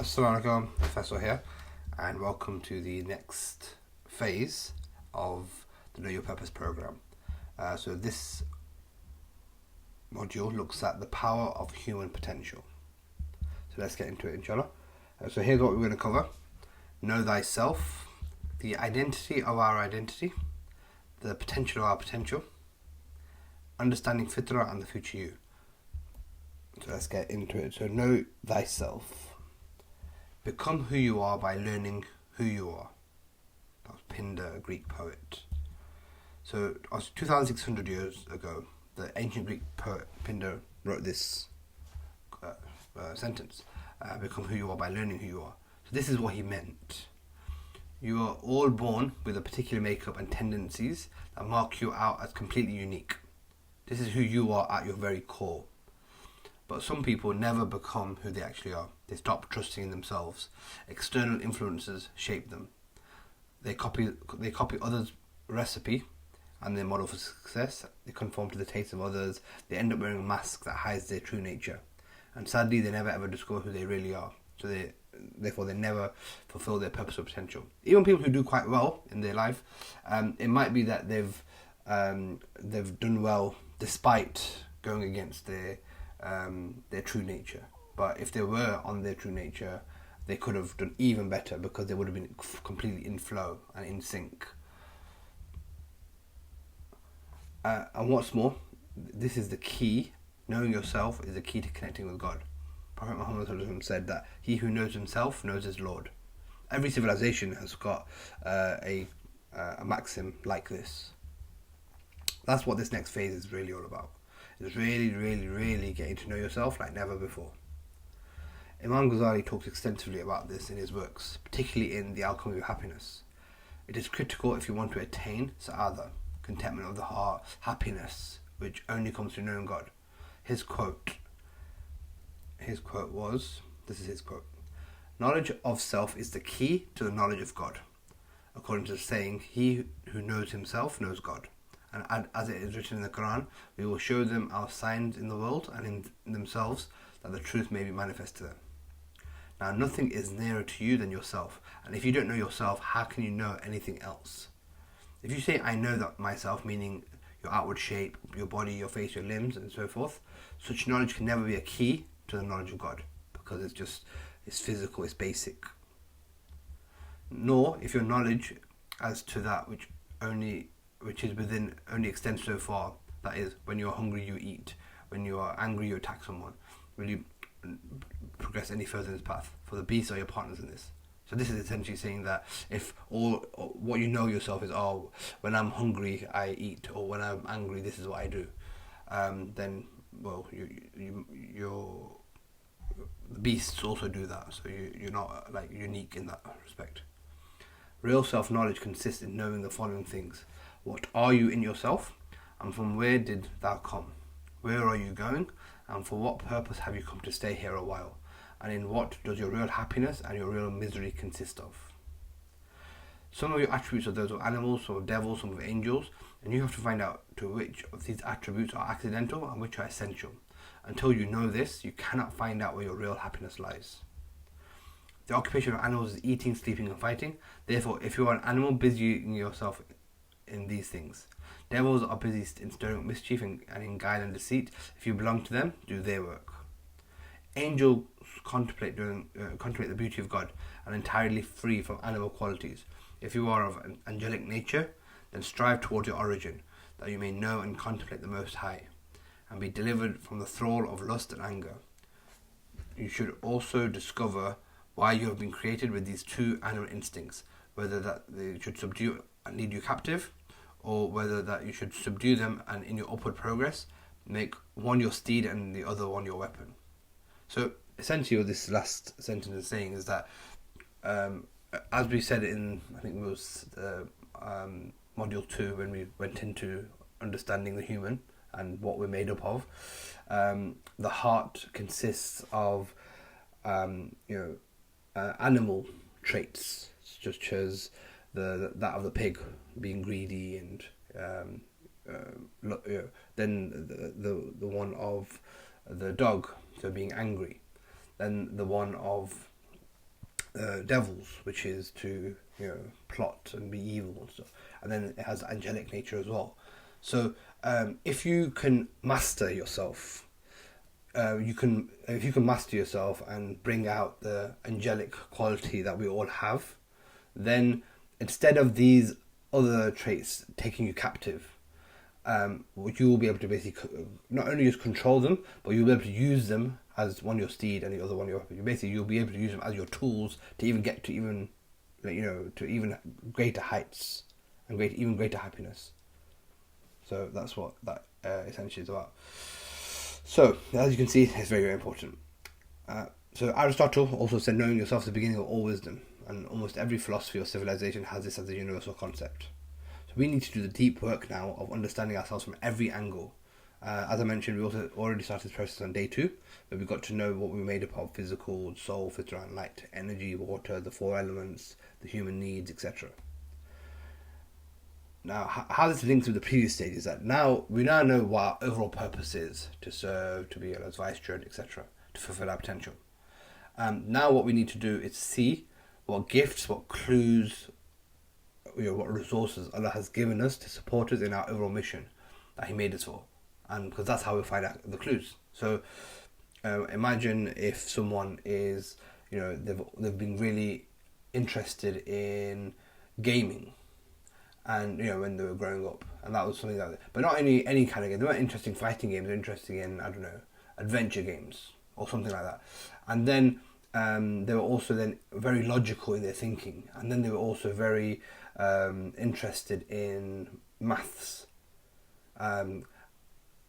Assalamu alaikum, Professor here, and welcome to the next phase of the Know Your Purpose program. So this module looks at the power of human potential. So let's get into it, inshallah. So here's what we're going to cover. Know thyself, the identity of our identity, the potential of our potential, understanding fitrah and the future you. So let's get into it. So know thyself. Become who you are by learning who you are. That was Pindar, a Greek poet. So 2,600 years ago, the ancient Greek poet Pindar wrote this sentence. Become who you are by learning who you are. So this is what he meant. You are all born with a particular makeup and tendencies that mark you out as completely unique. This is who you are at your very core. But some people never become who they actually are. They stop trusting in themselves. External influences shape them. They copy others' recipe and their model for success. They conform to the taste of others. They end up wearing a mask that hides their true nature. And sadly, they never ever discover who they really are. So therefore they never fulfill their purpose or potential. Even people who do quite well in their life, it might be that they've done well despite going against their true nature. But if they were on their true nature, they could have done even better because they would have been completely in flow and in sync. And what's more, this is the key. Knowing yourself is the key to connecting with God. Prophet Muhammad said that he who knows himself knows his Lord. Every civilization has got a maxim like this. That's what this next phase is really all about. It's really getting to know yourself like never before. Imam Ghazali talks extensively about this in his works, particularly in The Alchemy of Happiness. It is critical if you want to attain sa'adah, contentment of the heart, happiness, which only comes through knowing God. His quote was, this is his quote, "Knowledge of self is the key to the knowledge of God. According to the saying, he who knows himself knows God. And as it is written in the Quran, we will show them our signs in the world and in themselves, that the truth may be manifest to them." Now, nothing is nearer to you than yourself. And if you don't know yourself, how can you know anything else? If you say, "I know that myself," meaning your outward shape, your body, your face, your limbs, and so forth, such knowledge can never be a key to the knowledge of God, because it's physical, it's basic. Nor if your knowledge as to that which is within only extends so far. That is, when you are hungry, you eat. When you are angry, you attack someone. Will you progress any further in this path? For the beasts are your partners in this. So this is essentially saying that if all what you know yourself is, oh, when I'm hungry, I eat, or when I'm angry, this is what I do, then, well, the beasts also do that. So you're not like unique in that respect. Real self-knowledge consists in knowing the following things. What are you in yourself? And from where did thou come? Where are you going? And for what purpose have you come to stay here a while? And in what does your real happiness and your real misery consist of? Some of your attributes are those of animals, some of devils, some of angels, and you have to find out to which of these attributes are accidental and which are essential. Until you know this, you cannot find out where your real happiness lies. The occupation of animals is eating, sleeping, and fighting. Therefore, if you are an animal, busying yourself in these things. Devils are busy in stirring up mischief and in guile and deceit. If you belong to them, do their work. Angels contemplate the beauty of God and entirely free from animal qualities. If you are of an angelic nature, then strive towards your origin, that you may know and contemplate the Most High, and be delivered from the thrall of lust and anger. You should also discover why you have been created with these two animal instincts, whether that they should subdue and lead you captive, or whether that you should subdue them and in your upward progress make one your steed and the other one your weapon. So essentially what this last sentence is saying is that, as we said in, I think it was module 2, when we went into understanding the human and what we're made up of, the heart consists of animal traits, such as that of the pig being greedy, and then the one of the dog, so being angry, then the one of devils, which is to plot and be evil and stuff, and then it has angelic nature as well. So if you can master yourself, if you can master yourself and bring out the angelic quality that we all have, then instead of these other traits taking you captive, you will be able to basically not only just control them, but you'll be able to use them as one your steed and the other one your weapon. Basically, you'll be able to use them as your tools to even get to to even greater heights and even greater happiness. So that's what that essentially is about. So as you can see, it's very, very important. So Aristotle also said, knowing yourself is the beginning of all wisdom, and almost every philosophy or civilization has this as a universal concept. So we need to do the deep work now of understanding ourselves from every angle. As I mentioned, we also already started this process on day 2, where we got to know what we were made up of: physical, soul, physical and light, energy, water, the 4 elements, the human needs, etc. Now, how this links with the previous stage is that we now know what our overall purpose is: to serve, to be as vicegerent, etc., to fulfill our potential. Now what we need to do is see what gifts, what clues, what resources Allah has given us to support us in our overall mission that He made us for, and because that's how we find out the clues. So imagine if someone is, they've been really interested in gaming, and when they were growing up, and that was something but not any kind of game. They weren't interested in fighting games. They're interested in, I don't know, adventure games or something like that. And then they were also then very logical in their thinking, and then they were also very interested in maths.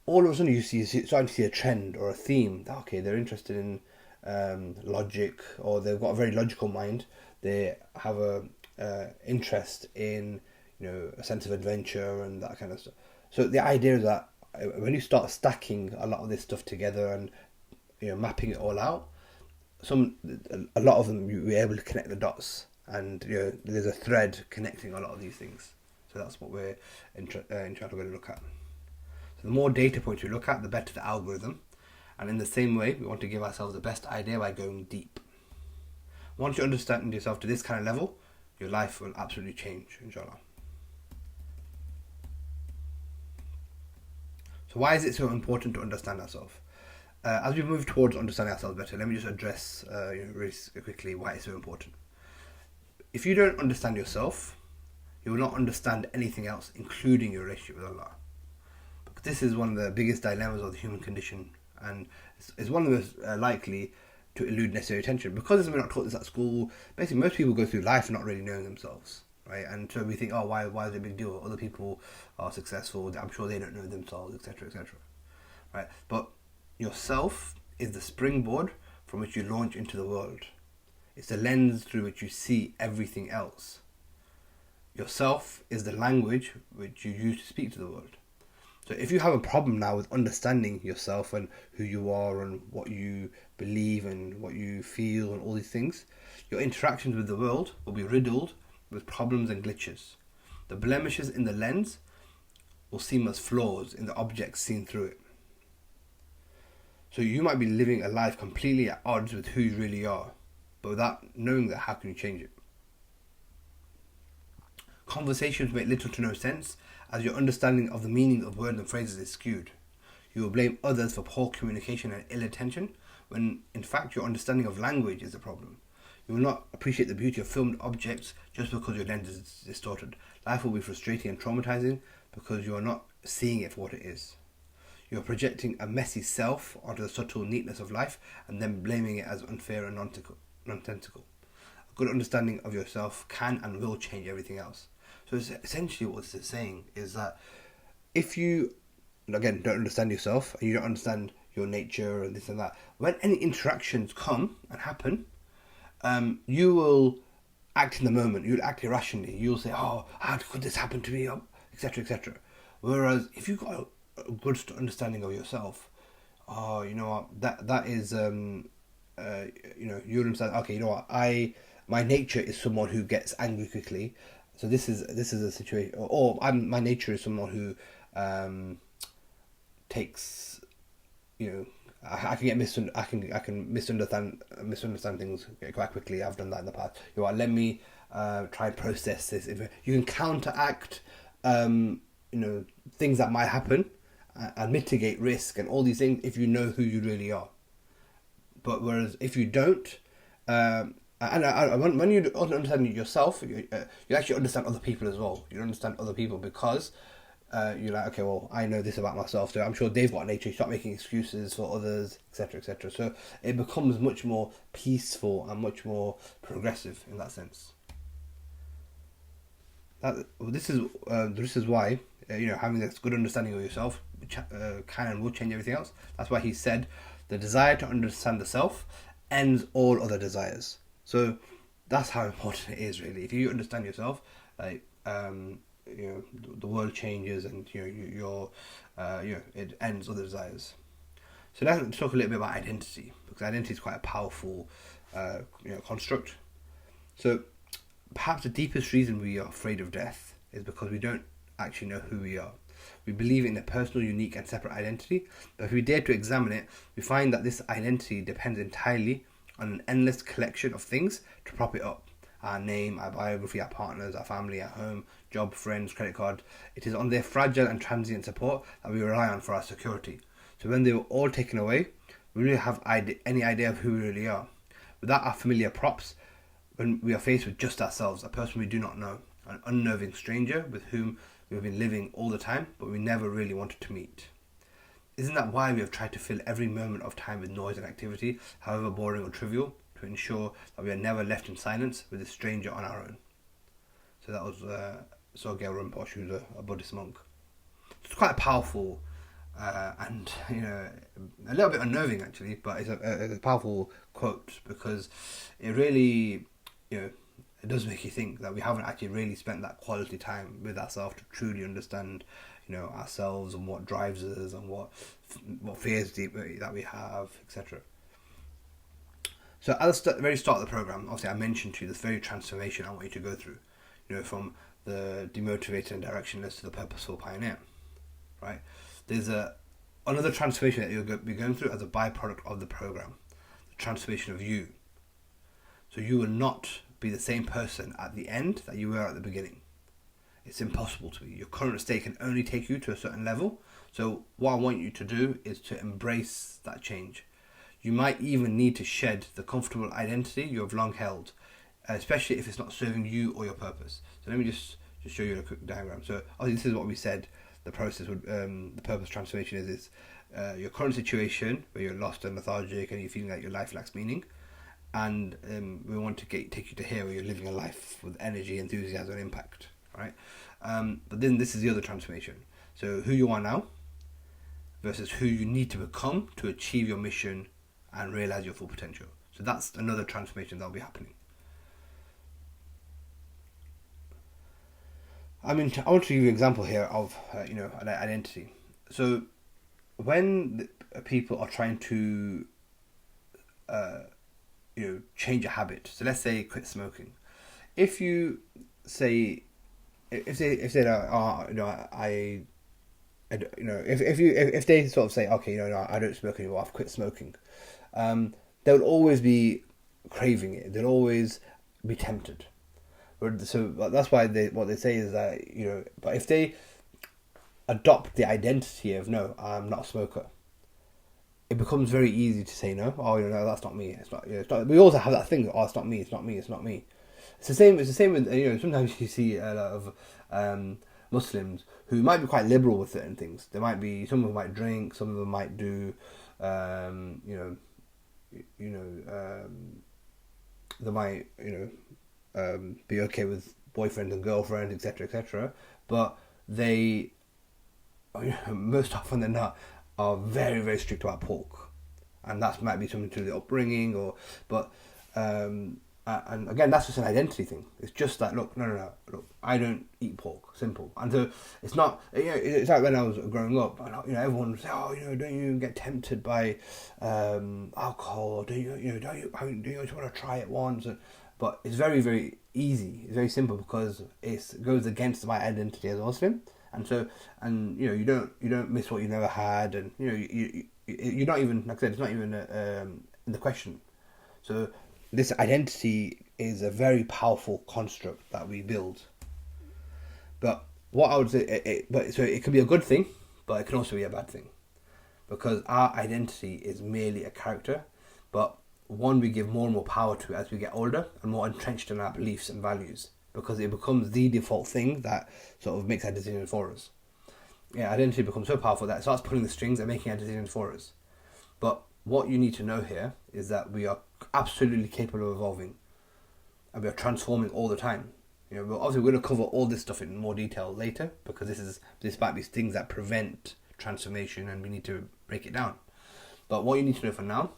All of a sudden, you're starting to see a trend or a theme. Okay, they're interested in logic, or they've got a very logical mind. They have a interest in a sense of adventure and that kind of stuff. So the idea is that when you start stacking a lot of this stuff together and mapping it all out, a lot of them you're able to connect the dots, and there's a thread connecting a lot of these things. So that's what we're going to look at. So the more data points we look at, the better the algorithm, and in the same way we want to give ourselves the best idea by going deep. Once you understand yourself to this kind of level, your life will absolutely change, inshallah. So why is it so important to understand ourselves? As we move towards understanding ourselves better, let me just address really quickly why it's so important. If you don't understand yourself, you will not understand anything else, including your relationship with Allah. Because this is one of the biggest dilemmas of the human condition, and it's one of the most likely to elude necessary attention. Because we're not taught this at school, basically most people go through life not really knowing themselves. Right, and so we think, why is it a big deal? Other people are successful. I'm sure they don't know themselves, etc., etc. Right, but yourself is the springboard from which you launch into the world. It's the lens through which you see everything else. Yourself is the language which you use to speak to the world. So if you have a problem now with understanding yourself and who you are and what you believe and what you feel and all these things, your interactions with the world will be riddled with problems and glitches. The blemishes in the lens will seem as flaws in the objects seen through it. So you might be living a life completely at odds with who you really are, but without knowing that, how can you change it? Conversations make little to no sense as your understanding of the meaning of words and phrases is skewed. You will blame others for poor communication and ill attention, when in fact your understanding of language is the problem. You will not appreciate the beauty of filmed objects just because your lens is distorted. Life will be frustrating and traumatizing because you are not seeing it for what it is. You are projecting a messy self onto the subtle neatness of life and then blaming it as unfair and nonsensical. A good understanding of yourself can and will change everything else. So it's essentially what this is saying is that if you, again, don't understand yourself and you don't understand your nature and this and that, when any interactions come and happen, you will act in the moment. You'll act irrationally. You'll say, how could this happen to me, etc., etc. Whereas if you've got a good understanding of yourself, you know what, that is, you'll understand, okay, you know what, my nature is someone who gets angry quickly. So this is a situation, or my nature is someone who takes, I can get I can misunderstand things quite quickly. I've done that in the past. You know what, let me try and process this. If you can counteract, things that might happen, and mitigate risk and all these things if you know who you really are. But whereas if you don't, when you understand yourself, you actually understand other people as well. You understand other people because you're like, okay, well, I know this about myself, so I'm sure they've got nature. You start making excuses for others, etc., etc. So it becomes much more peaceful and much more progressive in that sense. This is why having this good understanding of yourself can and will change everything else. That's why he said the desire to understand the self ends all other desires. So that's how important it is, really. If you understand yourself, like the world changes, and it ends other desires. So now let's talk a little bit about identity, because identity is quite a powerful construct. So perhaps the deepest reason we are afraid of death is because we don't actually know who we are. We believe in a personal, unique and separate identity, but if we dare to examine it, we find that this identity depends entirely on an endless collection of things to prop it up. Our name, our biography, our partners, our family, our home, job, friends, credit card. It is on their fragile and transient support that we rely on for our security. So when they were all taken away, we really have any idea of who we really are. Without our familiar props, when we are faced with just ourselves, a person we do not know, an unnerving stranger with whom we've been living all the time, but we never really wanted to meet. Isn't that why we have tried to fill every moment of time with noise and activity, however boring or trivial, to ensure that we are never left in silence with a stranger on our own? So that was Sogyal Rinpoche, who's a Buddhist monk. It's quite powerful and a little bit unnerving actually, but it's a powerful quote, because it really it does make you think that we haven't actually really spent that quality time with ourselves to truly understand ourselves and what drives us and what fears that we have, etc. So at the very start of the program, obviously I mentioned to you this very transformation I want you to go through, from the demotivated and directionless to the purposeful pioneer, right? There's another transformation that you'll be going through as a byproduct of the program, the transformation of you. So you will not be the same person at the end that you were at the beginning. It's impossible to be. Your current state can only take you to a certain level. So what I want you to do is to embrace that change. You might even need to shed the comfortable identity you have long held, especially if it's not serving you or your purpose. So let me just show you a quick diagram. So obviously this is what we said the process would, the purpose transformation is your current situation where you're lost and lethargic and you're feeling like your life lacks meaning. And we want to take you to here where you're living a life with energy, enthusiasm and impact. Right, but then this is the other transformation. So who you are now versus who you need to become to achieve your mission and realize your full potential. So that's another transformation that will be happening. I want to give you an example here of an identity. So when people are trying to change a habit, so let's say quit smoking. If you say if they sort of say, okay, no, I don't smoke anymore, I've quit smoking, they'll always be craving it. They'll always be tempted. So that's why what they say is that but if they adopt the identity of no, I'm not a smoker, it becomes very easy to say no. Oh, that's not me. It's not. It's not. We also have that thing. Oh, it's not me. It's not me. It's not me. It's the same with sometimes you see a lot of Muslims who might be quite liberal with certain things. Some of them might drink, some of them might do they might be okay with boyfriend and girlfriend, etc., but they most often than not are very, very strict about pork, and that might be something to do with the upbringing, and again, that's just an identity thing. It's just that look, I don't eat pork. Simple. And so it's not. It's like when I was growing up. Everyone would say, don't you get tempted by alcohol? Don't you just want to try it once? But it's very, very easy. It's very simple because it goes against my identity as a Muslim, and you don't miss what you never had, and you're not even, like I said, it's not even in the question. So this identity is a very powerful construct that we build. But what I would say, so it can be a good thing, but it can also be a bad thing, because our identity is merely a character, but one we give more and more power to as we get older and more entrenched in our beliefs and values, because it becomes the default thing that sort of makes our decisions for us. Yeah, identity becomes so powerful that it starts pulling the strings and making our decisions for us. But what you need to know here is that we are absolutely capable of evolving, and we are transforming all the time. Obviously we're going to cover all this stuff in more detail later, because this might be things that prevent transformation and we need to break it down. But what you need to know for now,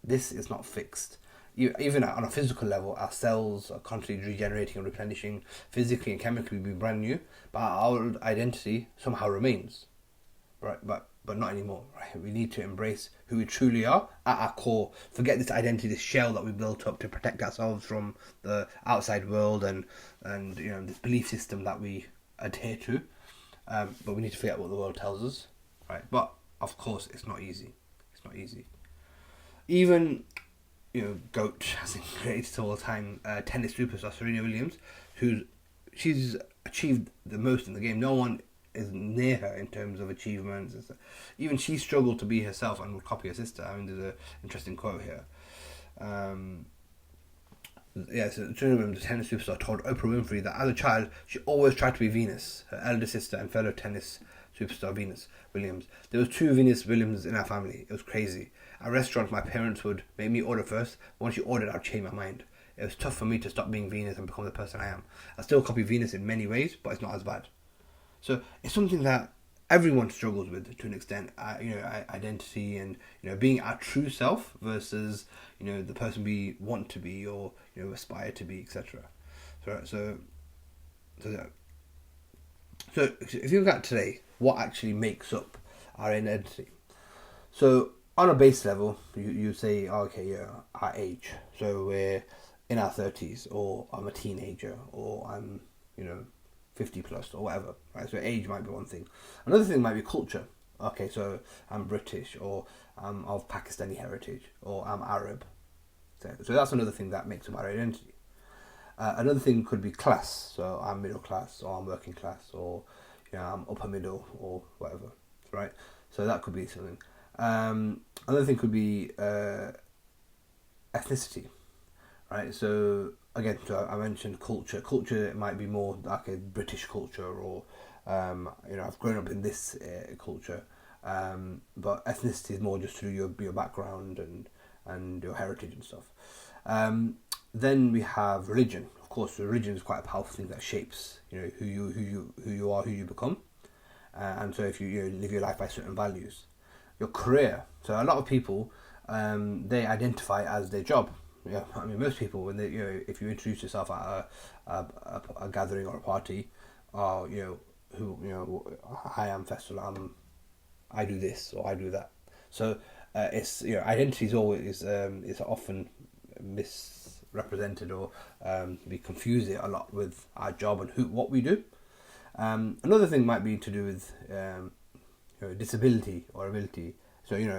this is not fixed. Even on a physical level, our cells are constantly regenerating and replenishing. Physically and chemically, we'll be brand new, but our old identity somehow remains, right? But not anymore, right? We need to embrace who we truly are at our core. Forget this identity, this shell that we built up to protect ourselves from the outside world and this belief system that we adhere to. But we need to forget what the world tells us, right? But of course, it's not easy. It's not easy. Even GOAT, as in greatest of all time, tennis superstar Serena Williams, she's achieved the most in the game. No one is near her in terms of achievements and stuff. Even she struggled to be herself and would copy her sister. I mean, there's an interesting quote here. So Serena Williams, the tennis superstar, told Oprah Winfrey that as a child, she always tried to be Venus, her elder sister and fellow tennis superstar Venus Williams. There was 2 Venus Williams in our family. It was crazy. At restaurants, my parents would make me order first. Once you ordered, I'd change my mind. It was tough for me to stop being Venus and become the person I am. I still copy Venus in many ways, but it's not as bad. So it's something that everyone struggles with to an extent. Identity and being our true self versus the person we want to be or aspire to be, etc. So if you look at today, what actually makes up our identity? So on a base level, you say, our age. So we're in our 30s, or I'm a teenager, or I'm 50 plus or whatever, right? So age might be one thing. Another thing might be culture. Okay, so I'm British, or I'm of Pakistani heritage, or I'm Arab. So that's another thing that makes up our identity. Another thing could be class. So I'm middle class, or I'm working class, or I'm upper middle, or whatever, right? So that could be something. Another thing could be ethnicity, right? So again, I mentioned culture. Culture, it might be more like a British culture, or I've grown up in this culture. But ethnicity is more just through your background and your heritage and stuff. Then we have religion. Of course, religion is quite a powerful thing that shapes who you are, who you become. And so if you live your life by certain values. Your career. So a lot of people they identify as their job. Yeah, I mean, most people, when they, if you introduce yourself at a gathering or a party, or hi, I'm Faisal, I do this or I do that. So it's identity is always is often misrepresented, or we confuse it a lot with our job and what we do. Another thing might be to do with disability or ability. So you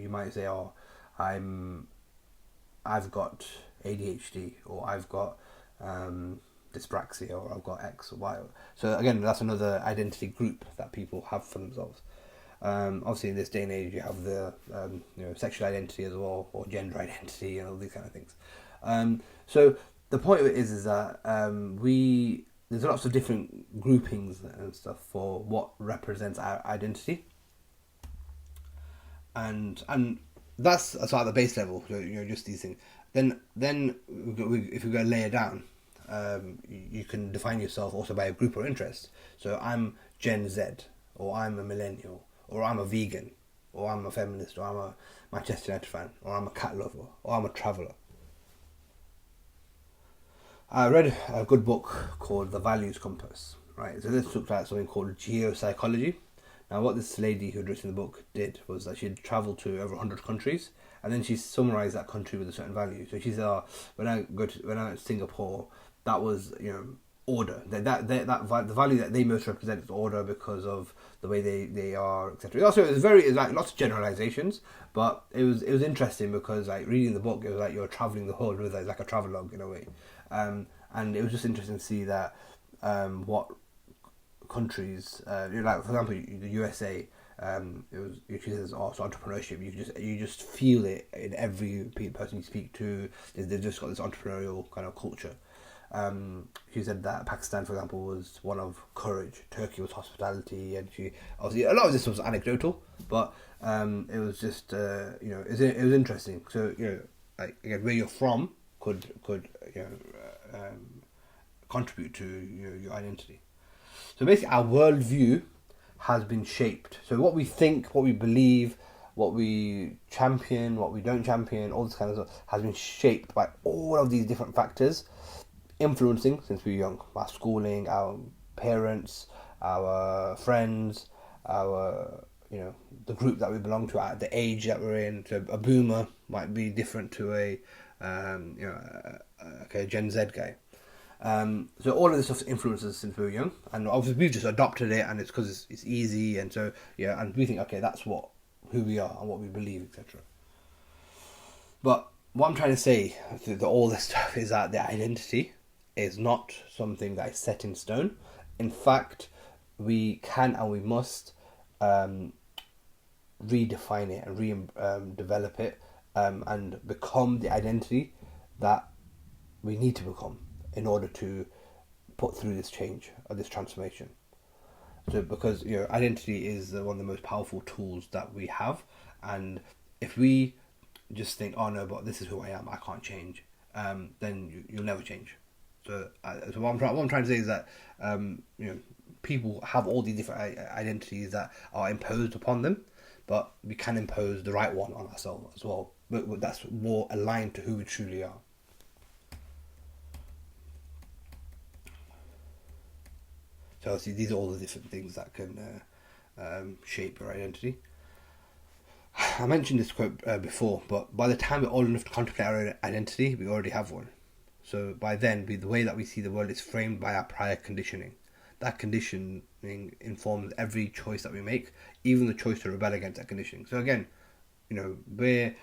might say, oh, I've got ADHD, or I've got dyspraxia, or I've got X or Y. So again, that's another identity group that people have for themselves. Obviously, in this day and age, you have the sexual identity as well, or gender identity, and all these kind of things. So the point of it is that there's lots of different groupings and stuff for what represents our identity, and that's at the base level. So, just these things. Then if we go layer down, you can define yourself also by a group or interest. So I'm Gen Z, or I'm a millennial, or I'm a vegan, or I'm a feminist, or I'm a Manchester United fan, or I'm a cat lover, or I'm a traveller. I read a good book called The Values Compass, right? So this looked at something called geopsychology. Now, what this lady who had written the book did was that she had travelled to over 100 countries, and then she summarised that country with a certain value. So she said, when I went to Singapore, that was, order. The value that they most represent is order because of the way they are, etc. Also, it's like lots of generalizations, but it was interesting because like reading the book, it was like you're traveling the world with it. It's like a travelogue in a way, and it was just interesting to see that what countries, like for example, the USA. It was she says also entrepreneurship. You just feel it in every person you speak to. They've just got this entrepreneurial kind of culture. She said that Pakistan, for example, was one of courage. Turkey was hospitality, and she obviously a lot of this was anecdotal, but it was just it was interesting. So like again, where you're from could contribute to your identity. So basically, our worldview has been shaped. So what we think, what we believe, what we champion, what we don't champion, all this kind of stuff has been shaped by all of these different factors, influencing since we were young. Our schooling, our parents, our friends, our the group that we belong to at the age that we're in. So a boomer might be different to a Gen Z guy. So all of this stuff influences since we were young, and obviously we've just adopted it, and it's because it's easy, and so and we think that's who we are and what we believe, etc. But what I'm trying to say to all this stuff is that the identity is not something that is set in stone. In fact, we can and we must redefine it and develop it and become the identity that we need to become in order to put through this change or this transformation. So because identity is one of the most powerful tools that we have, and if we just think, oh no, but this is who I am, I can't change, then you'll never change. So what I'm trying to say is that people have all these different identities that are imposed upon them, but we can impose the right one on ourselves as well, but that's more aligned to who we truly are. So obviously these are all the different things that can shape your identity. I mentioned this quote before, but by the time we're old enough to contemplate our identity, we already have one. So by then, the way that we see the world is framed by our prior conditioning. That conditioning informs every choice that we make, even the choice to rebel against that conditioning. So again, by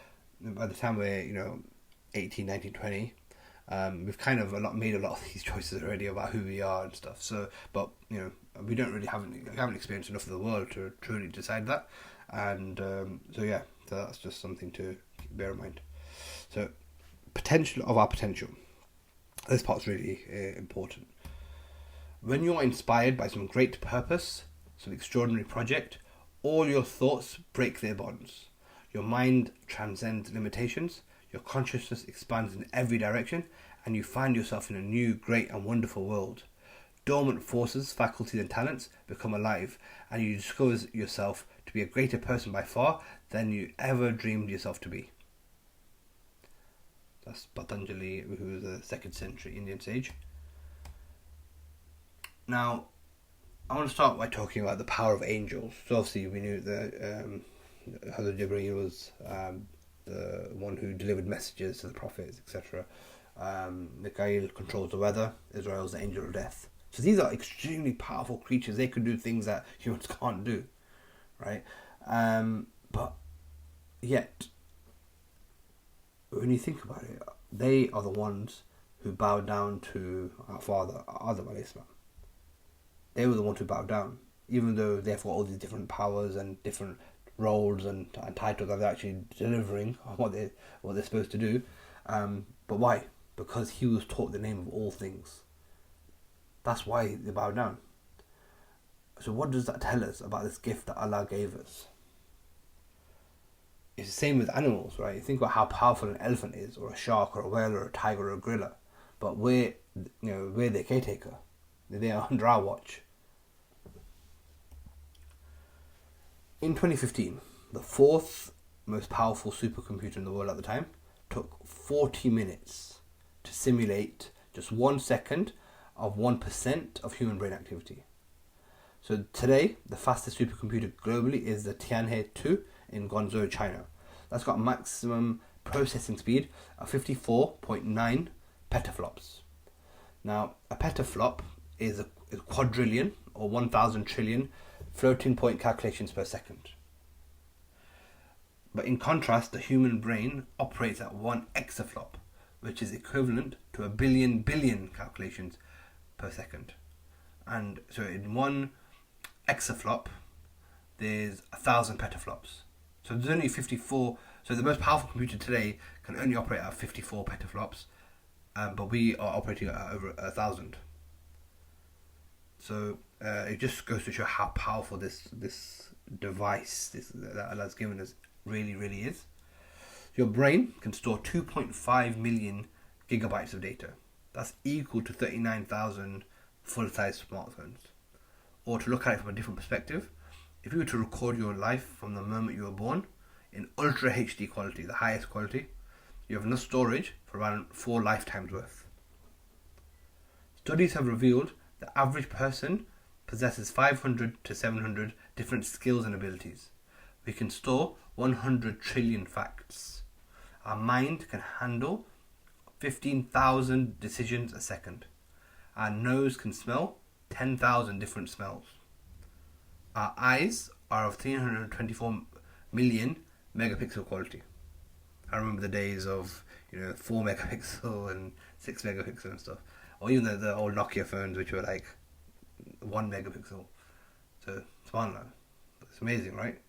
the time we're 18, 19, 20, we've kind of made a lot of these choices already about who we are and stuff. So, but we haven't experienced enough of the world to truly decide that. And so that's just something to bear in mind. So, potential of our potential. This part's really important. When you are inspired by some great purpose, some extraordinary project, all your thoughts break their bonds. Your mind transcends limitations. Your consciousness expands in every direction, and you find yourself in a new, great and wonderful world. Dormant forces, faculties and talents become alive, and you discover yourself to be a greater person by far than you ever dreamed yourself to be. That's Patanjali, who was a 2nd century Indian sage. Now, I want to start by talking about the power of angels. So obviously we knew that Hazrat Jibreel was the one who delivered messages to the prophets, etc. Mikhail controls the weather. Israel is the angel of death. So these are extremely powerful creatures. They could do things that humans can't do, right? But yet, when you think about it, they are the ones who bowed down to our father, Adam alayhi salam. They were the ones who bowed down, even though they've got all these different powers and different roles and titles that they're actually delivering what they're supposed to do. But why? Because he was taught the name of all things. That's why they bowed down. So what does that tell us about this gift that Allah gave us? It's the same with animals, right? You think about how powerful an elephant is, or a shark, or a whale, or a tiger, or a gorilla. But we're their caretaker. They are under our watch. In 2015, the 4th most powerful supercomputer in the world at the time took 40 minutes to simulate just 1 second of 1% of human brain activity. So today, the fastest supercomputer globally is the Tianhe 2 in Guangzhou, China. That's got maximum processing speed of 54.9 petaflops. Now, a petaflop is a quadrillion or 1,000 trillion floating point calculations per second. But in contrast, the human brain operates at 1 exaflop, which is equivalent to a billion calculations per second. And so in 1 exaflop, there's 1,000 petaflops. So there's only 54. So the most powerful computer today can only operate at 54 petaflops, but we are operating at over 1,000. So it just goes to show how powerful this device that Allah's given us really is. Your brain can store 2.5 million gigabytes of data. That's equal to 39,000 full-size smartphones. Or to look at it from a different perspective, if you were to record your life from the moment you were born in Ultra HD quality, the highest quality, you have enough storage for around 4 lifetimes worth. Studies have revealed the average person possesses 500 to 700 different skills and abilities. We can store 100 trillion facts. Our mind can handle 15,000 decisions a second. Our nose can smell 10,000 different smells. Our eyes are of 324 million megapixel quality. I remember the days of 4 megapixel and 6 megapixel and stuff, or even the old Nokia phones which were like 1 megapixel. So subhanallah, it's amazing, right?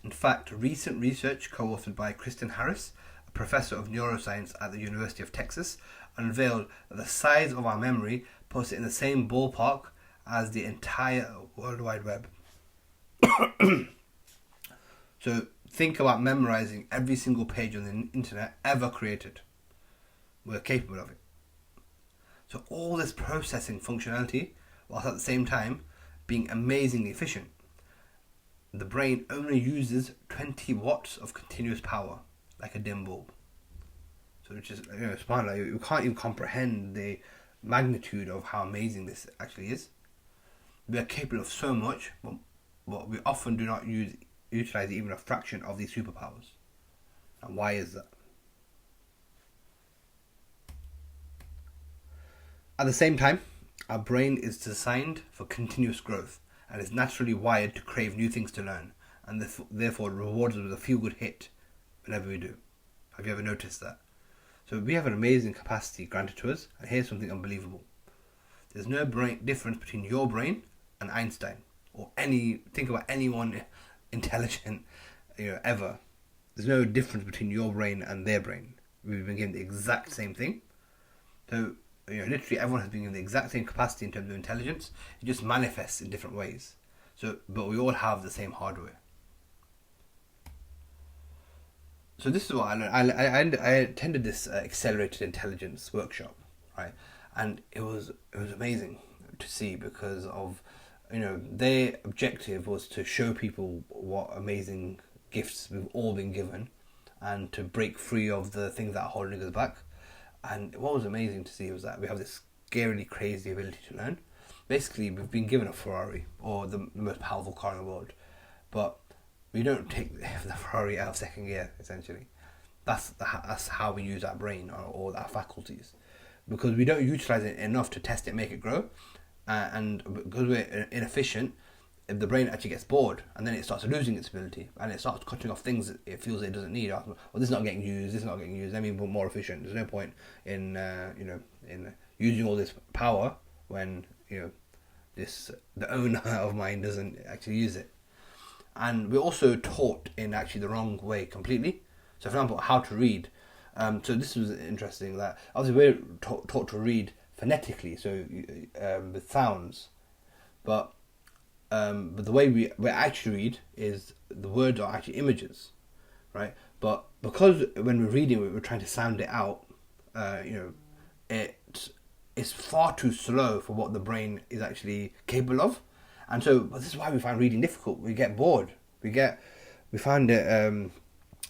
In fact, recent research co-authored by Kristen Harris, a professor of neuroscience at the University of Texas, unveiled that the size of our memory puts it in the same ballpark as the entire World Wide Web. So think about memorizing every single page on the internet ever created. We're capable of it. So all this processing functionality, whilst at the same time being amazingly efficient. The brain only uses 20 watts of continuous power, like a dim bulb. So which is, subhanAllah, you can't even comprehend the magnitude of how amazing this actually is. We are capable of so much, but we often do not utilize even a fraction of these superpowers. And why is that? At the same time, our brain is designed for continuous growth and is naturally wired to crave new things to learn, and therefore rewards us with a feel-good hit whenever we do. Have you ever noticed that? So we have an amazing capacity granted to us, and here's something unbelievable. There's no difference between your brain and Einstein, or think about anyone intelligent, ever. There's no difference between your brain and their brain. We've been given the exact same thing. So, literally everyone has been given the exact same capacity in terms of intelligence. It just manifests in different ways. So, but we all have the same hardware. So this is what I learned. I attended this accelerated intelligence workshop, right? And it was amazing to see because of, their objective was to show people what amazing gifts we've all been given and to break free of the things that are holding us back. And what was amazing to see was that we have this scarily crazy ability to learn. Basically, we've been given a Ferrari, or the most powerful car in the world, but we don't take the Ferrari out of second gear, essentially. That's how we use our brain or our faculties. Because we don't utilize it enough to test it, make it grow. And because we're inefficient, if the brain actually gets bored and then it starts losing its ability and it starts cutting off things that it feels it doesn't need. Well, this is not getting used, let me be more efficient. There's no point in in using all this power when the owner of mine doesn't actually use it. And we're also taught in actually the wrong way completely. So for example, how to read. So this was interesting that obviously we're taught to read phonetically, so with sounds, but the way we actually read is the words are actually images, right? But because when we're reading, we're trying to sound it out, it's far too slow for what the brain is actually capable of, and so this is why we find reading difficult. We get bored. We find it.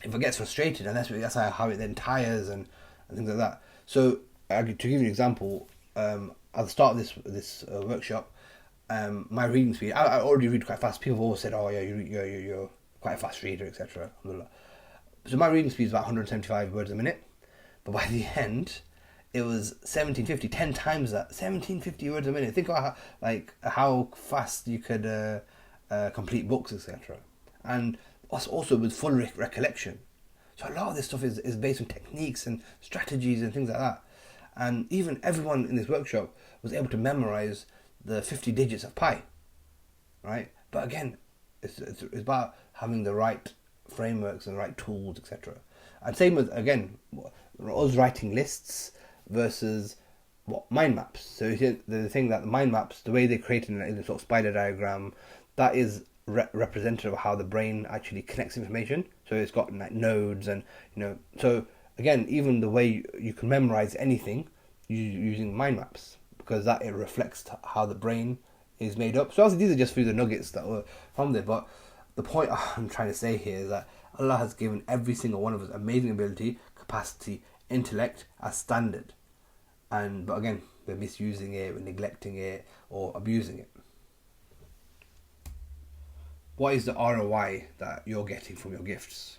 If it gets frustrated, and that's how it then tires and things like that. So to give you an example, at the start of this workshop. My reading speed, I already read quite fast. People have always said, oh yeah, you're quite a fast reader, etc. So my reading speed is about 175 words a minute. But by the end, it was 1750, 10 times that, 1750 words a minute. Think about how fast you could complete books, etc. And also with full recollection. So a lot of this stuff is based on techniques and strategies and things like that. And even everyone in this workshop was able to memorize the 50 digits of pi, right? But again, it's about having the right frameworks and the right tools, etc. And same with, again, us writing lists versus mind maps. So the thing that the mind maps, the way they're created in a sort of spider diagram, that is representative of how the brain actually connects information. So it's got like nodes and, so again, even the way you can memorize anything using mind maps, because that it reflects how the brain is made up. So obviously these are just through the nuggets that were from there, but the point I'm trying to say here is that Allah has given every single one of us amazing ability, capacity, intellect as standard. But again, we're misusing it, we're neglecting it, or abusing it. What is the ROI that you're getting from your gifts?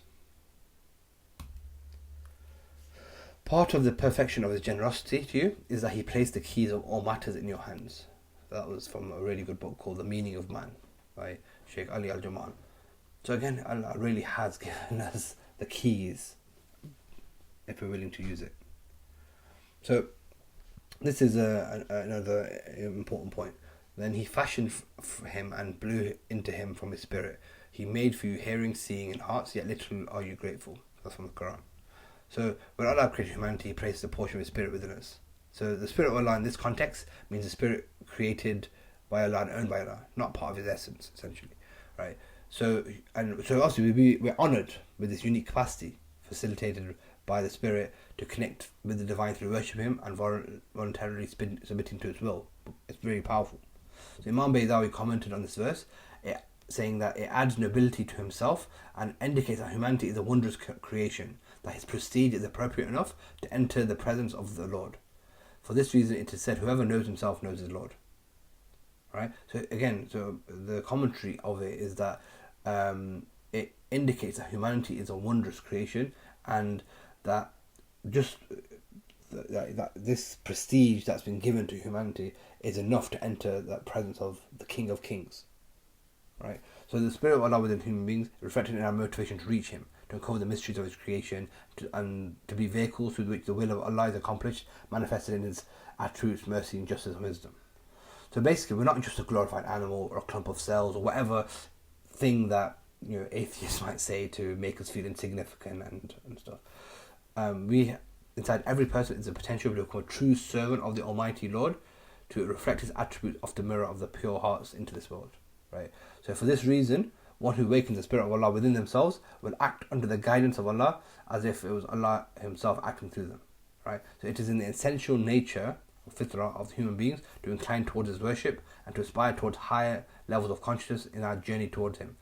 Part of the perfection of his generosity to you is that he placed the keys of all matters in your hands. That was from a really good book called The Meaning of Man by Sheikh Ali Al-Jamal. So again, Allah really has given us the keys if we're willing to use it. So this is another important point. Then he fashioned for him and blew into him from his spirit. He made for you hearing, seeing, and hearts, yet little are you grateful. That's from the Quran. So when Allah created humanity, he placed a portion of his spirit within us. So the spirit of Allah in this context means the spirit created by Allah and owned by Allah, not part of his essence, essentially, right? So also we're honoured with this unique capacity facilitated by the spirit to connect with the divine through worshiping him and voluntarily submitting to his will. It's very powerful. So Imam Baydawi commented on this verse, saying that it adds nobility to himself and indicates that humanity is a wondrous creation, that his prestige is appropriate enough to enter the presence of the Lord. For this reason it is said, whoever knows himself knows his Lord. Right? So again, the commentary of it is that it indicates that humanity is a wondrous creation, and that that this prestige that's been given to humanity is enough to enter that presence of the King of Kings. Right? So the spirit of Allah within human beings reflected in our motivation to reach him, to uncover the mysteries of his creation, and to be vehicles through which the will of Allah is accomplished, manifested in his attributes, mercy, and justice and wisdom. So basically, we're not just a glorified animal or a clump of cells or whatever thing that atheists might say to make us feel insignificant and stuff. We inside every person is a potential to become a true servant of the Almighty Lord, to reflect his attributes of the mirror of the pure hearts into this world. Right. So for this reason, one who awakens the spirit of Allah within themselves will act under the guidance of Allah as if it was Allah himself acting through them. Right. So it is in the essential nature of fitrah of human beings to incline towards his worship and to aspire towards higher levels of consciousness in our journey towards him.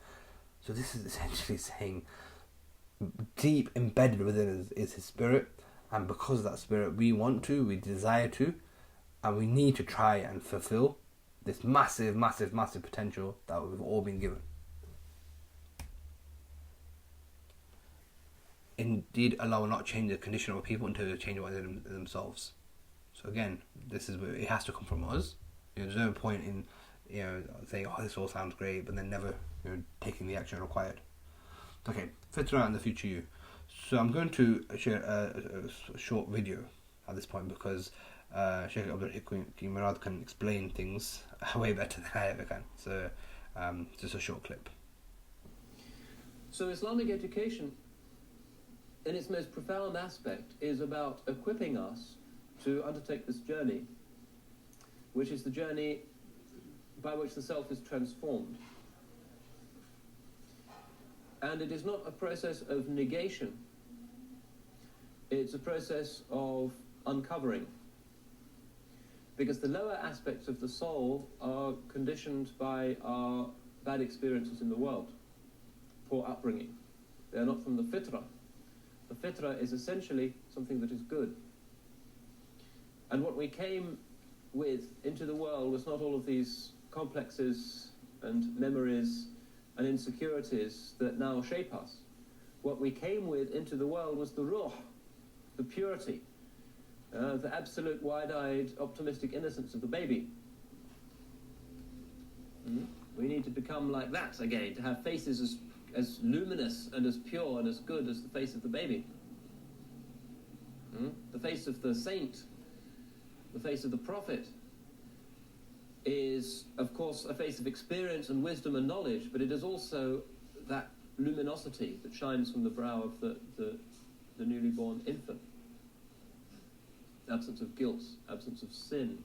So this is essentially saying deep embedded within us is his spirit, and because of that spirit we desire to, and we need to try and fulfill this massive potential that we've all been given. Indeed, Allah will not change the condition of people until they change within themselves. So again, this is where it has to come from us. There's no point in saying, oh, this all sounds great, but then never taking the action required. Okay, fitrah and the future you. So I'm going to share a short video at this point, because Sheikh Abdul Hakim Murad can explain things way better than I ever can. So just a short clip. So Islamic education, in its most profound aspect, is about equipping us to undertake this journey, which is the journey by which the self is transformed. And it is not a process of negation, it's a process of uncovering. Because the lower aspects of the soul are conditioned by our bad experiences in the world, poor upbringing. They are not from the fitrah. The fitrah is essentially something that is good. And what we came with into the world was not all of these complexes and memories and insecurities that now shape us. What we came with into the world was the ruh, the purity, the absolute wide-eyed, optimistic innocence of the baby. We need to become like that again, to have faces as luminous and as pure and as good as the face of the baby. The face of the saint, the face of the prophet, is, of course, a face of experience and wisdom and knowledge, but it is also that luminosity that shines from the brow of the newly born infant. Absence of guilt, absence of sin.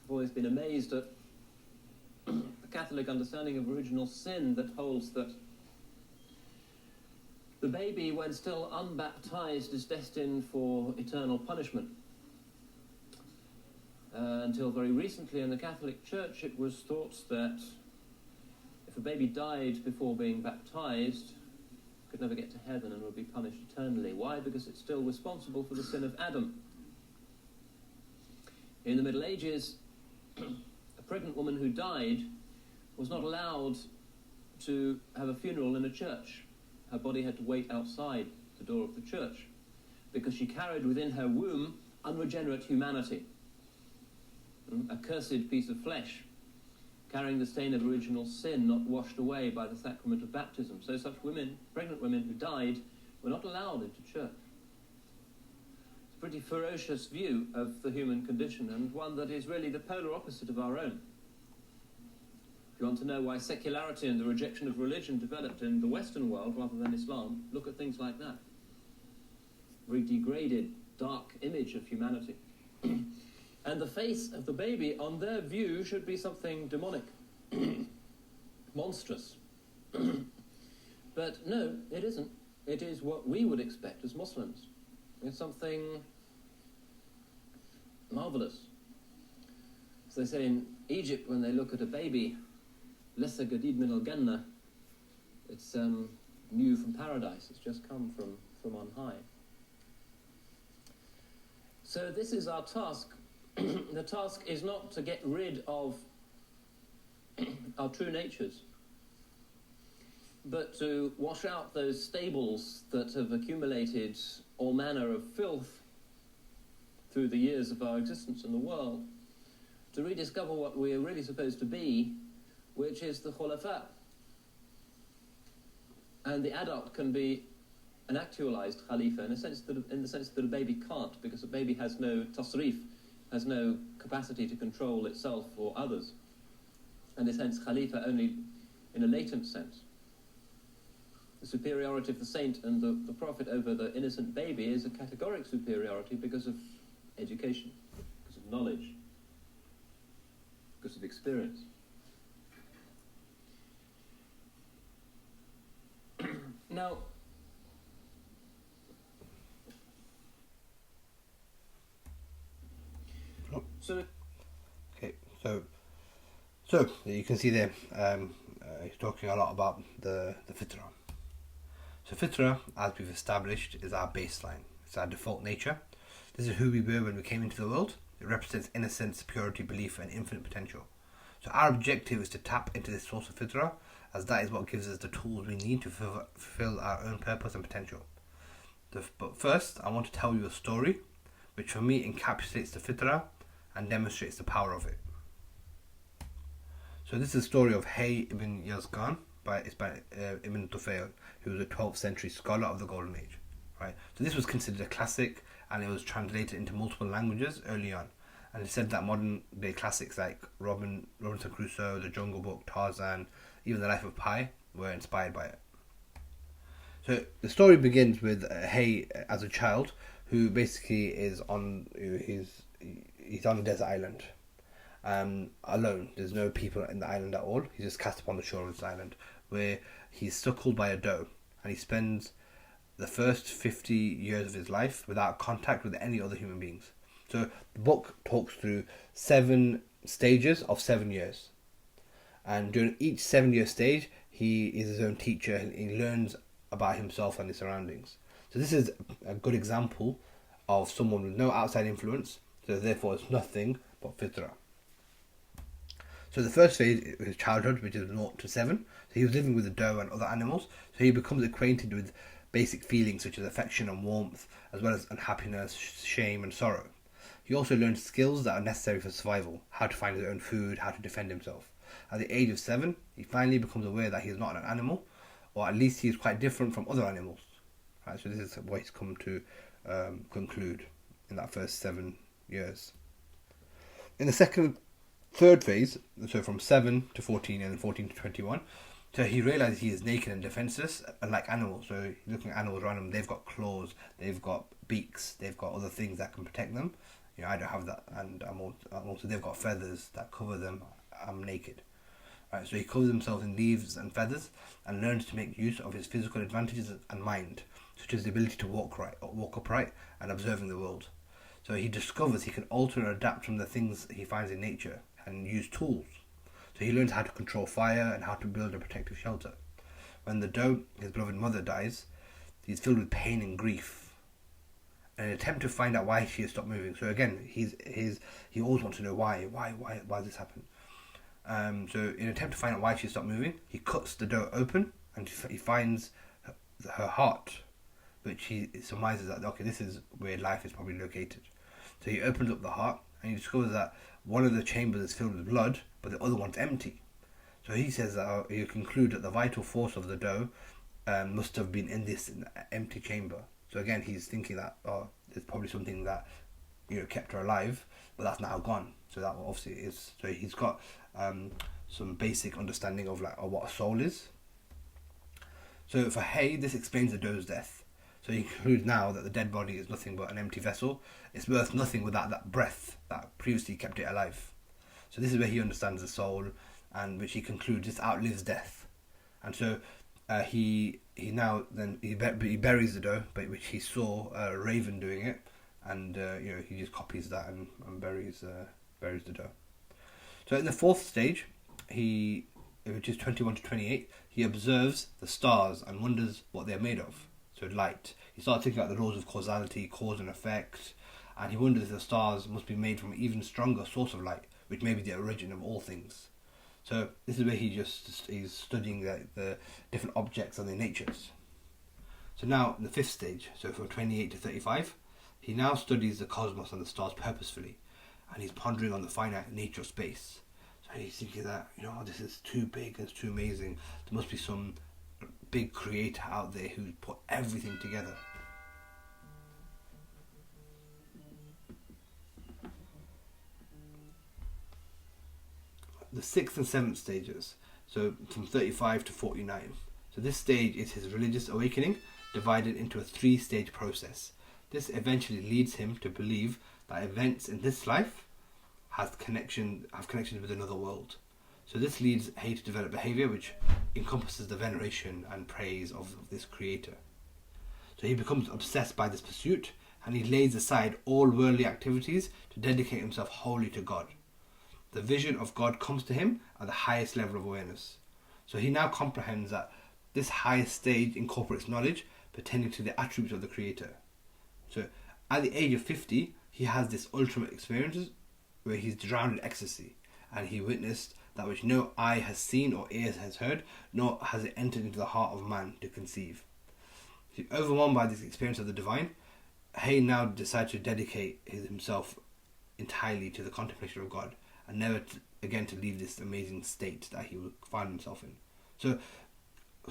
I've always been amazed at the Catholic understanding of original sin that holds that the baby, when still unbaptized, is destined for eternal punishment. Until very recently in the Catholic Church it was thought that if a baby died before being baptized, it could never get to heaven and would be punished eternally. Why? Because it's still responsible for the sin of Adam. In the Middle Ages, a pregnant woman who died was not allowed to have a funeral in a church. Her body had to wait outside the door of the church because she carried within her womb unregenerate humanity, a cursed piece of flesh, carrying the stain of original sin not washed away by the sacrament of baptism. So such women, pregnant women who died, were not allowed into church. It's a pretty ferocious view of the human condition, and one that is really the polar opposite of our own. If you want to know why secularity and the rejection of religion developed in the Western world rather than Islam, look at things like that. Very degraded, dark image of humanity. And the face of the baby, on their view, should be something demonic, monstrous. But no, it isn't. It is what we would expect as Muslims. It's something marvellous. As they say in Egypt, when they look at a baby, Lessa Gadid min al-Jannah, it's new from paradise. It's just come from on high. So this is our task. The task is not to get rid of our true natures, but to wash out those stables that have accumulated all manner of filth through the years of our existence in the world, to rediscover what we are really supposed to be, which is the khulafa. And the adult can be an actualized khalifa in the sense that a baby can't, because a baby has no tasrif, has no capacity to control itself or others, and is hence khalifa only in a latent sense. The superiority of the saint and the prophet over the innocent baby is a categoric superiority because of education, because of knowledge, because of experience. Now, so you can see there, he's talking a lot about the fitrah. So fitrah, as we've established, is our baseline. It's our default nature. This is who we were when we came into the world. It represents innocence, purity, belief, and infinite potential. So our objective is to tap into this source of fitrah, as that is what gives us the tools we need to fulfill our own purpose and potential. But first, I want to tell you a story, which for me encapsulates the fitrah and demonstrates the power of it. So this is the story of Hay ibn Yazgan by Ibn Tufayl, who was a 12th century scholar of the Golden Age. Right. So this was considered a classic, and it was translated into multiple languages early on. And it said that modern day classics like Robinson Crusoe, The Jungle Book, Tarzan, even The Life of Pi were inspired by it. So the story begins with Hay as a child who basically is he's on a desert island, alone. There's no people in the island at all. He's just cast upon the shore of this island, where he's suckled by a doe, and he spends the first 50 years of his life without contact with any other human beings. So the book talks through 7 stages of 7 years, and during each 7-year stage he is his own teacher, and he learns about himself and his surroundings. So this is a good example of someone with no outside influence, so therefore it's nothing but fitrah. So the first phase is his childhood, which is 0 to 7. So he was living with the doe and other animals, so he becomes acquainted with basic feelings such as affection and warmth, as well as unhappiness, shame and sorrow. He also learns skills that are necessary for survival, how to find his own food, how to defend himself. At the age of 7, he finally becomes aware that he is not an animal, or at least he is quite different from other animals. Right, so this is what he's come to conclude in that first 7 years. In the third phase, so from 7 to 14 and then 14 to 21, so he realizes he is naked and defenseless, unlike animals. So looking at animals around him, they've got claws, they've got beaks, they've got other things that can protect them. I don't have that, and I'm also they've got feathers that cover them. I'm naked. Right, so he covers himself in leaves and feathers and learns to make use of his physical advantages and mind, such as the ability to walk upright and observing the world. So he discovers he can alter and adapt from the things he finds in nature and use tools. So he learns how to control fire and how to build a protective shelter. When the doe, his beloved mother, dies, he's filled with pain and grief. In an attempt to find out why she has stopped moving. So again, he always wants to know why this happened. So in an attempt to find out why she stopped moving, he cuts the doe open and he finds her heart, which he surmises that, okay, this is where life is probably located. So he opens up the heart and he discovers that one of the chambers is filled with blood, but the other one's empty. So he says that he'll conclude that the vital force of the doe must have been in this empty chamber. So again, he's thinking that there's probably something that kept her alive, but that's now gone. So that obviously is. So he's got some basic understanding of what a soul is. So for Hay, this explains the doe's death. So he concludes now that the dead body is nothing but an empty vessel. It's worth nothing without that breath that previously kept it alive. So this is where he understands the soul, and which he concludes this outlives death. And so he buries the doe, but which he saw a raven doing it, and he just copies that and buries the doe. So in the fourth stage, which is 21 to 28, he observes the stars and wonders what they're made of. So light. He starts thinking about the laws of causality, cause and effect, and he wonders if the stars must be made from an even stronger source of light, which may be the origin of all things. So this is where he's studying the different objects and their natures. So now in the fifth stage, so from 28 to 35, he now studies the cosmos and the stars purposefully, and he's pondering on the finite nature of space. So he's thinking that, this is too big, it's too amazing. There must be some big creator out there who put everything together. The sixth and seventh stages, so from 35 to 49. So this stage is his religious awakening, divided into a 3-stage process. This eventually leads him to believe that events in this life have connections with another world. So this leads Hay to develop behaviour which encompasses the veneration and praise of this creator. So he becomes obsessed by this pursuit, and he lays aside all worldly activities to dedicate himself wholly to God. The vision of God comes to him at the highest level of awareness. So he now comprehends that this highest stage incorporates knowledge pertaining to the attributes of the creator. So at the age of 50, he has this ultimate experience where he's drowned in ecstasy, and he witnessed that which no eye has seen or ears has heard, nor has it entered into the heart of man to conceive. Overwhelmed by this experience of the divine, Hay now decides to dedicate himself entirely to the contemplation of God, and never again to leave this amazing state that he would find himself in. So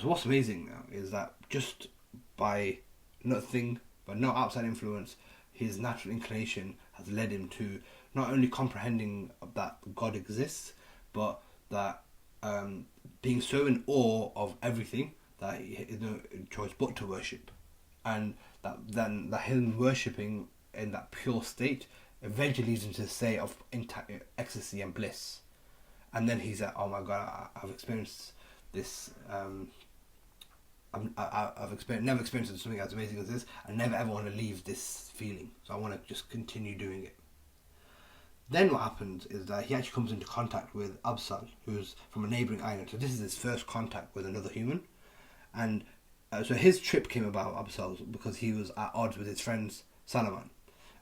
what's amazing now is that just by nothing, but no outside influence, his natural inclination has led him to not only comprehending that God exists, but that being so in awe of everything that he has no choice but to worship, and that him worshipping in that pure state eventually leads him to a state of ecstasy and bliss. And then he's like, oh my God, I've experienced this. I've never experienced something as amazing as this. I never ever want to leave this feeling. So I want to just continue doing it. Then what happens is that he actually comes into contact with Absal, who's from a neighbouring island. So this is his first contact with another human. And so his trip came about, Absal, because he was at odds with his friends Salaman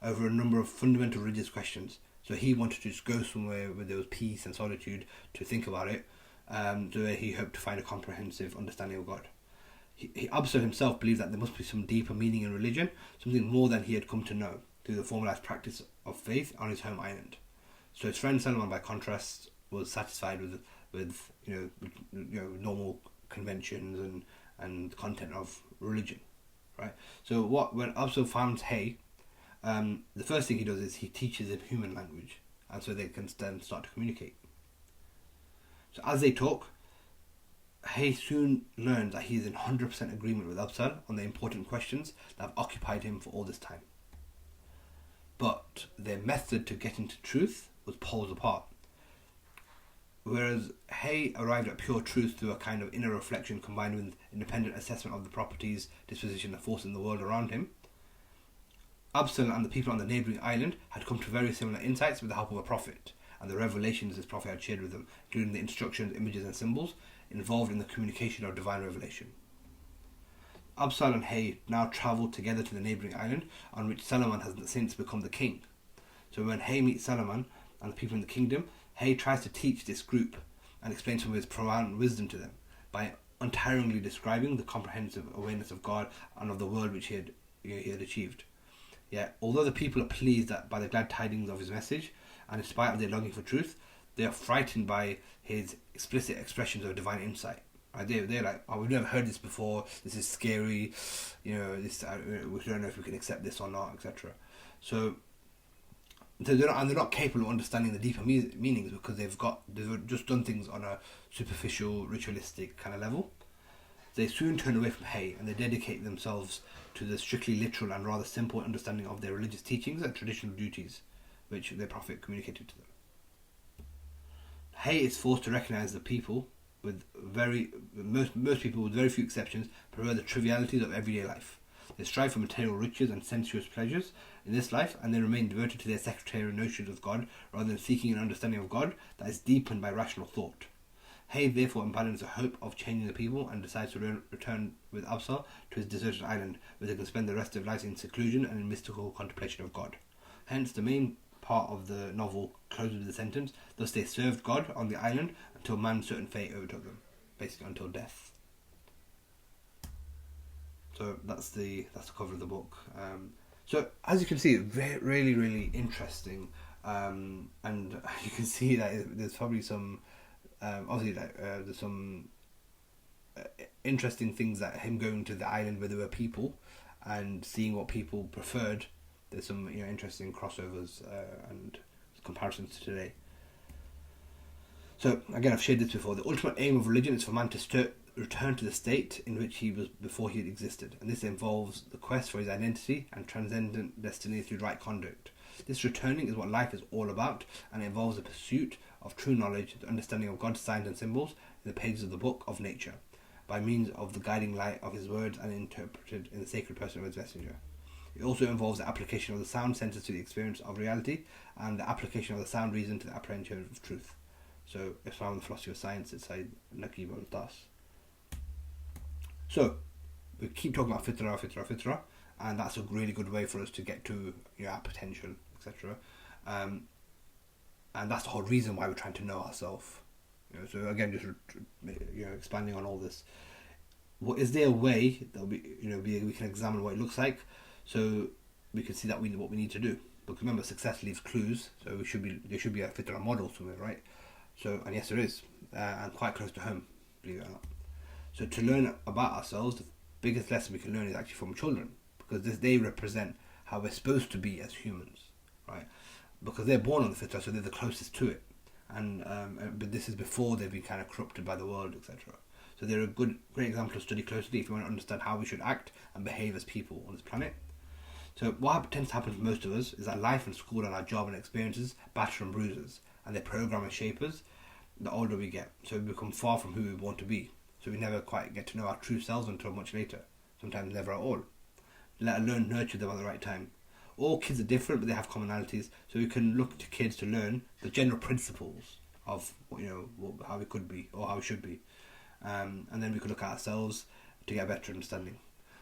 over a number of fundamental religious questions. So he wanted to just go somewhere where there was peace and solitude to think about it, so he hoped to find a comprehensive understanding of God. Absal himself believed that there must be some deeper meaning in religion, something more than he had come to know through the formalized practice of faith on his home island. So his friend Solomon, by contrast, was satisfied with normal conventions and content of religion, right? So when Absal finds Hay, the first thing he does is he teaches him human language, and so they can then start to communicate. So as they talk, Hay soon learns that he is in 100% agreement with Absal on the important questions that have occupied him for all this time. But their method to getting to truth was poles apart. Whereas Hay arrived at pure truth through a kind of inner reflection combined with independent assessment of the properties, disposition and force in the world around him, Absal and the people on the neighbouring island had come to very similar insights with the help of a prophet and the revelations this prophet had shared with them, including the instructions, images and symbols involved in the communication of divine revelation. Absal and Hay now travelled together to the neighbouring island, on which Solomon has since become the king. So when Hay meets Solomon and the people in the kingdom, Hay tries to teach this group and explain some of his profound wisdom to them by untiringly describing the comprehensive awareness of God and of the world which he had achieved. Yet, although the people are pleased by the glad tidings of his message, and in spite of their longing for truth, they are frightened by his explicit expressions of divine insight. Right? They're like, "Oh, we've never heard this before. This is scary. We don't know if we can accept this or not, etc." So they're not capable of understanding the deeper meanings because they've just done things on a superficial, ritualistic kind of level. They soon turn away from Hay and they dedicate themselves to the strictly literal and rather simple understanding of their religious teachings and traditional duties, which their prophet communicated to them. Hay is forced to recognise the people most people, with very few exceptions, prefer the trivialities of everyday life. They strive for material riches and sensuous pleasures in this life, and they remain devoted to their sectarian notions of God rather than seeking an understanding of God that is deepened by rational thought. Hay therefore abandons the hope of changing the people and decides to return with Absal to his deserted island, where they can spend the rest of life in seclusion and in mystical contemplation of God. Hence, the main part of the novel closes with the sentence, "Thus they served God on the island until man's certain fate overtook them," basically until death. So that's the cover of the book. So as you can see, really, really interesting, and you can see that there's probably some there's some interesting things that him going to the island where there were people and seeing what people preferred. There's some interesting crossovers and comparisons to today. So again, I've shared this before. The ultimate aim of religion is for man to return to the state in which he was before he had existed, and this involves the quest for his identity and transcendent destiny through right conduct. This returning is what life is all about, and it involves the pursuit of true knowledge, the understanding of God's signs and symbols in the pages of the book of nature, by means of the guiding light of his words and interpreted in the sacred person of his messenger. It also involves the application of the sound senses to the experience of reality, and the application of the sound reason to the apprehension of truth. So, Islam and the philosophy of science, it's like Nakib al-Das. So, we keep talking about fitrah, and that's a really good way for us to get to our potential, etc. And that's the whole reason why we're trying to know ourselves. So again, just expanding on all this. Is there a way that we can examine what it looks like, so we can see that what we need to do? But remember, success leaves clues, so there should be a fitrah model somewhere, right? So, and yes, there is, and quite close to home, believe it or not. So to learn about ourselves, the biggest lesson we can learn is actually from children, because they represent how we're supposed to be as humans, right? Because they're born on the fitrah, so they're the closest to it, but this is before they've been kind of corrupted by the world, etc. So they're a great example to study closely if you want to understand how we should act and behave as people on this planet. So what tends to happen for most of us is that life and school and our job and experiences batter and bruise us, and they program and shape us the older we get. So we become far from who we want to be. So we never quite get to know our true selves until much later, sometimes never at all, let alone nurture them at the right time. All kids are different, but they have commonalities, so we can look to kids to learn the general principles of how we could be or how we should be, and then we could look at ourselves to get a better understanding.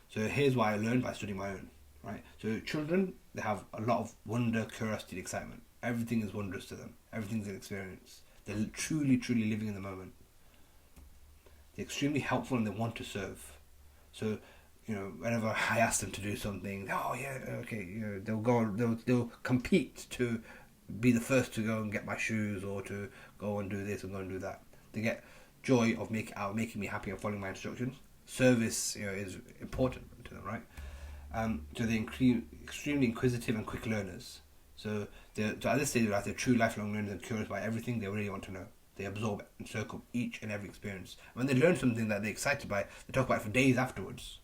So here's why I learned by studying my own. Right. So children, they have a lot of wonder, curiosity, and excitement. Everything is wondrous to them. Everything's an experience. They're truly, truly living in the moment. They're extremely helpful and they want to serve. So, whenever I ask them to do something, oh yeah, okay, they'll compete to be the first to go and get my shoes, or to go and do this and go and do that. They get joy of making me happy and following my instructions. Service, is important to them, right? So they're extremely inquisitive and quick learners. So at this stage of life, they're true lifelong learners and curious about everything they really want to know. They absorb and soak up each and every experience. And when they learn something that they're excited by, they talk about it for days afterwards.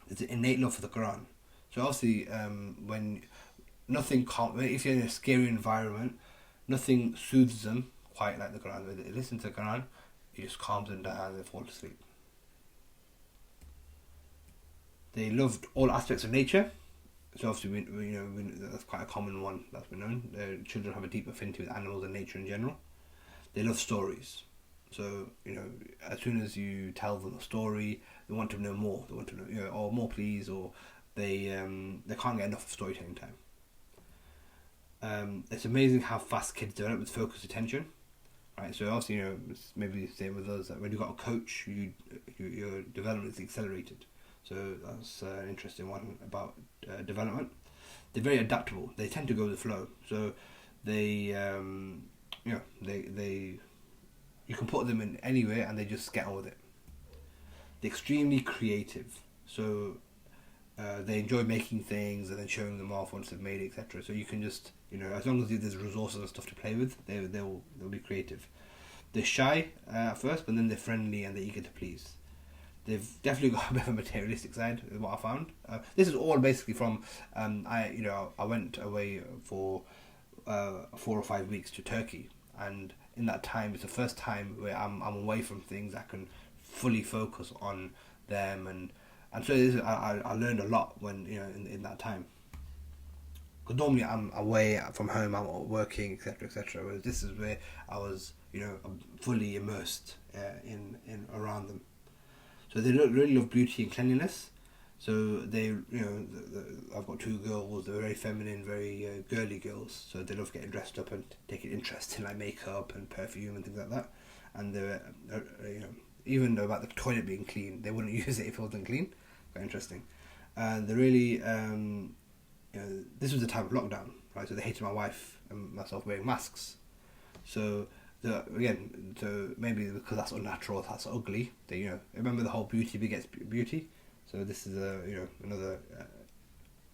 It's an innate love for the Quran. So obviously, when if you're in a scary environment, nothing soothes them quite like the Quran. When they listen to the Quran, it just calms them down and they fall asleep. They loved all aspects of nature. So obviously, that's quite a common one that's been known. Children have a deep affinity with animals and nature in general. They love stories. So, as soon as you tell them a story, they want to know more. They want to know, or more please, or they can't get enough of storytelling time. It's amazing how fast kids develop with focused attention. Right, so obviously, it's maybe the same with us, that when you've got a coach, your development is accelerated. So that's an interesting one about development. They're very adaptable. They tend to go with the flow. So they you can put them in anywhere and they just get on with it. They're extremely creative. So they enjoy making things and then showing them off once they've made it, etc. So you can just, as long as there's resources and stuff to play with, they'll be creative. They're shy at first, but then they're friendly and they're eager to please. They've definitely got a bit of a materialistic side, is what I found. This is all basically from I went away for 4 or 5 weeks to Turkey, and in that time, it's the first time where I'm away from things. I can fully focus on them, and so I learned a lot when in that time. Because normally I'm away from home, I'm working, etc. Whereas this is where I was fully immersed in around them. So they really love beauty and cleanliness. So they, I've got 2 girls. They're very feminine, very girly girls. So they love getting dressed up and taking interest in like makeup and perfume and things like that. And they're, even about the toilet being clean, they wouldn't use it if it wasn't clean. Quite interesting. And they're really, this was the time of lockdown, right? So they hated my wife and myself wearing masks. So so maybe because that's unnatural, that's ugly. They, remember the whole beauty begets beauty. So this is another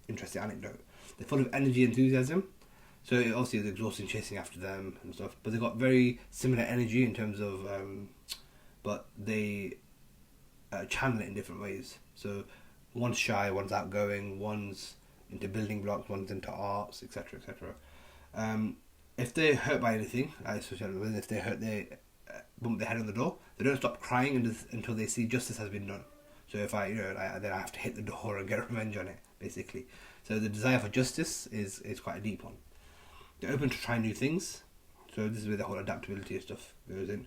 interesting anecdote. They're full of energy and enthusiasm. So it obviously is exhausting chasing after them and stuff. But they've got very similar energy in terms of, but they channel it in different ways. So one's shy, one's outgoing, one's into building blocks, one's into arts, etc., etc. If they're hurt by anything, especially if they bump their head on the door, they don't stop crying until they see justice has been done. So if then I have to hit the door and get revenge on it, basically. So the desire for justice is quite a deep one. They're open to trying new things. So this is where the whole adaptability and stuff goes in.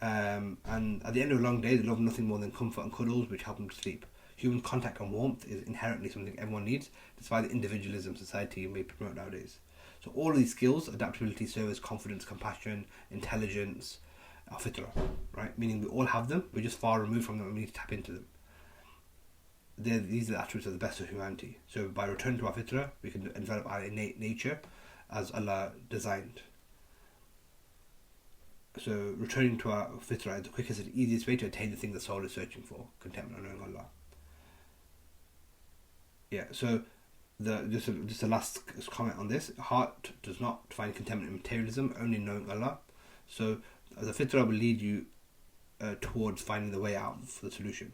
And at the end of a long day, they love nothing more than comfort and cuddles, which help them to sleep. Human contact and warmth is inherently something everyone needs, despite the individualism society may promote nowadays. So all of these skills, adaptability, service, confidence, compassion, intelligence, are fitra, right? Meaning we all have them, we're just far removed from them and we need to tap into them. These are the attributes of the best of humanity. So by returning to our fitra, we can develop our innate nature as Allah designed. So returning to our fitra is the quickest and easiest way to attain the thing the soul is searching for, contentment and knowing Allah. Yeah, so just a last comment on this. Heart does not find contentment in materialism, only in knowing Allah. So the fitrah will lead you towards finding the way out for the solution.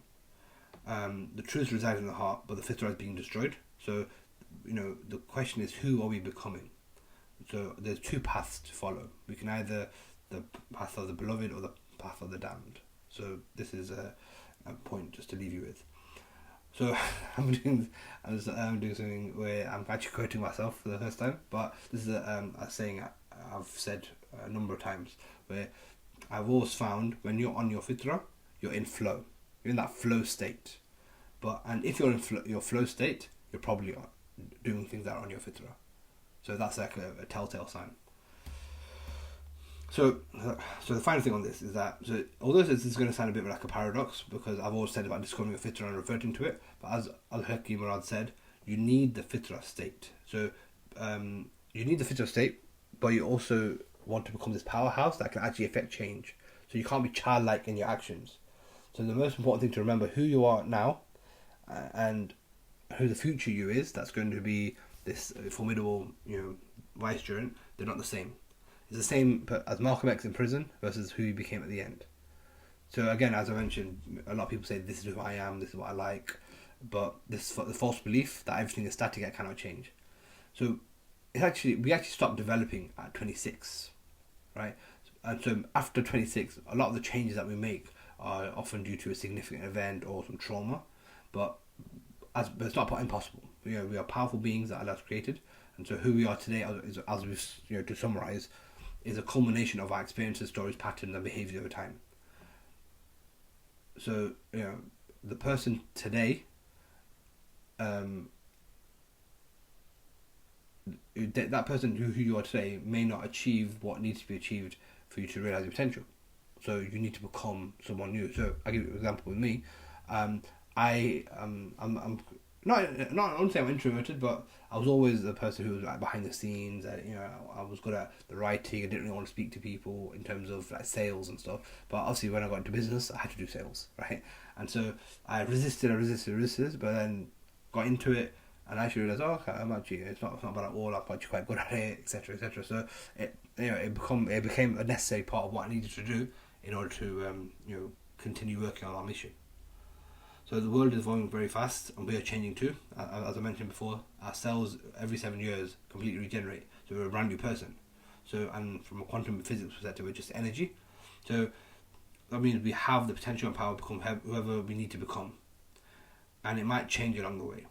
The truth resides in the heart, but the fitrah is being destroyed. So, the question is, who are we becoming? So there's 2 paths to follow. We can either the path of the beloved or the path of the damned. So this is a point just to leave you with. So I'm doing something where I'm actually quoting myself for the first time, but this is a saying I've said a number of times, where I've always found when you're on your fitrah, you're in flow. You're in that flow state. And if you're in your flow state, you're probably doing things that are on your fitrah. So that's like a telltale sign. So, so the final thing on this is that, so although this is going to sound a bit like a paradox, because I've always said about discovering a fitrah and reverting to it, but as Al-Hakim Murad said, you need the fitrah state. So you need the fitrah state, but you also want to become this powerhouse that can actually affect change. So you can't be childlike in your actions. So the most important thing to remember who you are now, and who the future you is. That's going to be this formidable, vicegerent. They're not the same. It's the same as Malcolm X in prison versus who he became at the end. So again, as I mentioned, a lot of people say this is who I am, this is what I like, but this the false belief that everything is static, I cannot change. So we actually stop developing at 26, right? And so after 26, a lot of the changes that we make are often due to a significant event or some trauma, but it's not impossible. We are powerful beings that Allah has created, and so who we are today, as we to summarize, is a culmination of our experiences, stories, patterns, and behaviors over time. So the person today, that person who you are today may not achieve what needs to be achieved for you to realize your potential. So you need to become someone new. So I'll give you an example with me. I'm not honestly I'm introverted, but I was always the person who was like behind the scenes. I was good at the writing. I didn't really want to speak to people in terms of like sales and stuff. But obviously, when I got into business, I had to do sales, right? And so I resisted, but then got into it, and I actually realized, okay, it's not bad at all. I'm actually quite good at it, etc., etc. So it became a necessary part of what I needed to do in order to continue working on our mission. So the world is evolving very fast, and we are changing too. As I mentioned before, our cells every 7 years completely regenerate. So we're a brand new person. So, and from a quantum physics perspective, we're just energy. So that means we have the potential and power to become whoever we need to become, and it might change along the way.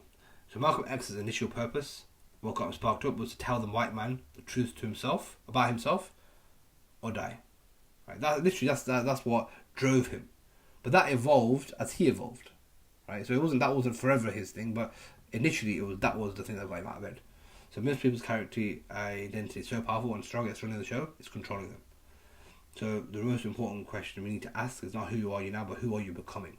So Malcolm X's initial purpose, what got him sparked up, was to tell the white man the truth to himself about himself, or die. Right? That's what drove him. But that evolved as he evolved. Right, so that wasn't forever his thing, but initially that was the thing that got him out of bed. So most people's character identity is so powerful and strong at running the show, it's controlling them. So the most important question we need to ask is not who are you now, but who are you becoming?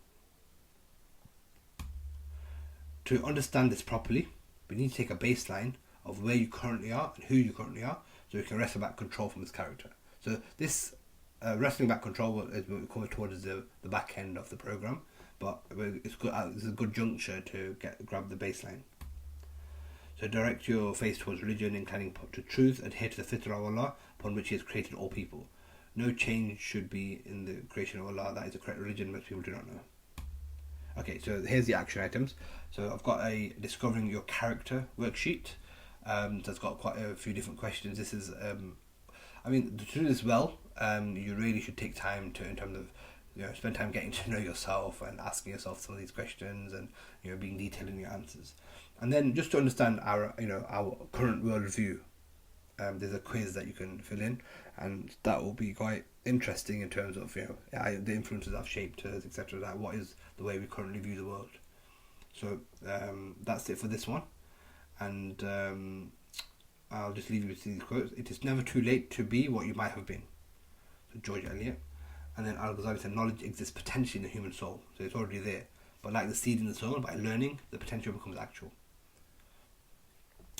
To understand this properly, we need to take a baseline of where you currently are and who you currently are, so we can wrestle back control from this character. So this wrestling back control is coming towards the back end of the program. But it's good. It's a good juncture to grab the baseline. So direct your face towards religion, inclining to truth, adhere to the fitrah of Allah, upon which He has created all people. No change should be in the creation of Allah. That is the correct religion. Most people do not know. Okay, so here's the action items. So I've got a discovering your character worksheet. That's got quite a few different questions. This is, to do this well, you really should take time in terms of. Spend time getting to know yourself and asking yourself some of these questions, and being detailed in your answers. And then just to understand our current worldview, there's a quiz that you can fill in, and that will be quite interesting in terms of the influences that have shaped us, etc. Like what is the way we currently view the world. So that's it for this one, and I'll just leave you with these quotes. It is never too late to be what you might have been. So George Eliot. And then Al-Ghazali said knowledge exists potentially in the human soul, so it's already there. But like the seed in the soil, by learning, the potential becomes actual.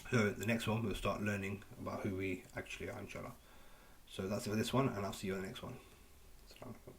So the next one, we'll start learning about who we actually are, inshallah. So that's it for this one, and I'll see you on the next one. Assalamu alaikum.